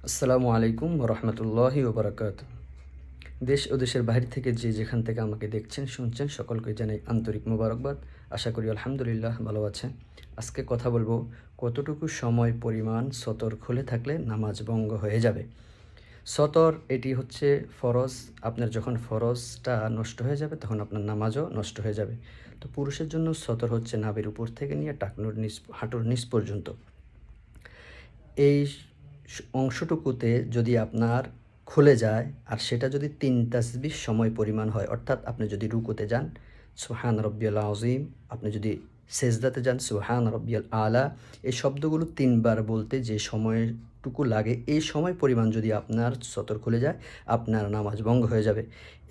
আসসালামু আলাইকুম রহমতুল্লাহি ওবরাকাত। দেশ ও দেশের বাইরে থেকে যে যেখান থেকে আমাকে দেখছেন শুনছেন সকলকে জানাই আন্তরিক মোবারকবাদ। আশা করি আলহামদুলিল্লাহ ভালো আছে। আজকে কথা বলবো কতটুকু সময় পরিমাণ সতর খুলে থাকলে নামাজ ভঙ্গ হয়ে যাবে। সতর এটি হচ্ছে ফরজ। আপনার যখন ফরজটা নষ্ট হয়ে যাবে তখন আপনার নামাজও নষ্ট হয়ে যাবে। তো পুরুষের জন্য সতর হচ্ছে নাভির উপর থেকে নিয়ে টাকনুর নিচ হাঁটুর নিচ পর্যন্ত। এই অংশটুকুতে যদি আপনার খুলে যায় আর সেটা যদি ৩ তাসবিহ সময় পরিমাণ হয়, অর্থাৎ আপনি যদি রুকুতে যান সুবহান রব্বিয়াল আযীম, আপনি যদি সেজদাতে যান সুবহান রব্বিয়াল আলা, এই শব্দগুলো ৩ বার বলতে যে সময়টুকু লাগে এই সময় পরিমাণ যদি আপনার সতর খুলে যায় আপনার নামাজ ভঙ্গ হয়ে যাবে।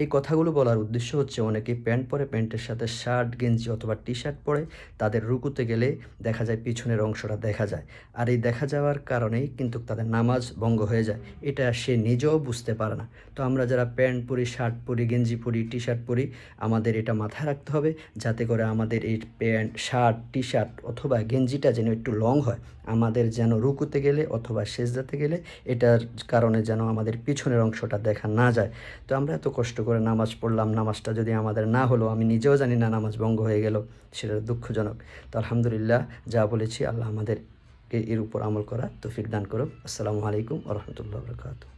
এই কথাগুলো বলার উদ্দেশ্য হচ্ছে অনেকে প্যান্ট পরে, প্যান্টের সাথে শার্ট গেঞ্জি অথবা টি শার্ট পরে তাদের রুকুতে গেলে দেখা যায় পিছনের অংশটা দেখা যায়। আর এই দেখা যাওয়ার কারণেই কিন্তু তাদের নামাজ ভঙ্গ হয়ে যায়। এটা সে নিজেও বুঝতে পারে না। তো আমরা যারা প্যান্ট পরি, শার্ট পরি, গেঞ্জি পরি, টি শার্ট পরি, আমাদের এটা মাথায় রাখতে হবে যাতে করে আমাদের এই প্যান্ট, শার্ট, টি শার্ট অথবা গেঞ্জিটা যেন একটু লং হয়। আমাদের যেন রুকুতে গেলে অথবা সেজদাতে গেলে এটার কারণে যেন আমাদের পিছনের অংশটা দেখা না যায়। তো আমরা এত কষ্ট করে নামাজ পড়লাম, নামাজটা যদি আমাদের না হলো, আমি নিজেও জানি না নামাজ ভঙ্গ হয়ে গেল, সেটা দুঃখজনক। তো আলহামদুলিল্লাহ, যা বলেছি আল্লাহ আমাদের এর উপর আমল করার তৌফিক দান করুক। আসসালামু আলাইকুম ওয়া রাহমাতুল্লাহি ওয়া বারাকাতুহু।